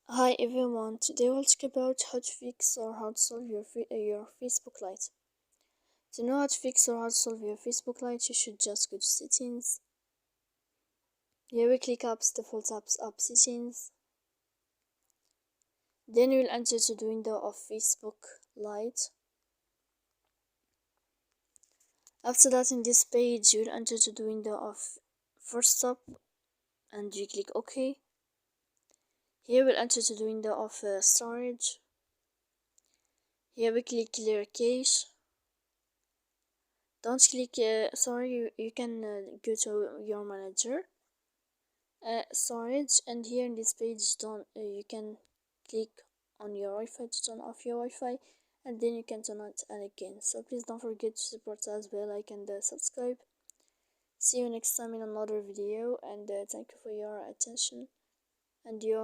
Hi everyone, today we'll talk about how to fix or how to solve your Facebook Lite. To know how to fix or how to solve your Facebook Lite, you should just go to settings. Here we click apps, default apps, app settings. Then you will enter to the window of Facebook Lite. After that, in this page, you will enter to the window of first stop and you click OK. Here we'll enter to the window of storage. Here we click clear cache. Don't click you can go to your manager storage, and here in this page don't you can click on your Wi-Fi to turn off your Wi-Fi, and then you can turn it on again. So please don't forget to support us by like and subscribe. See you next time in another video, and thank you for your attention and your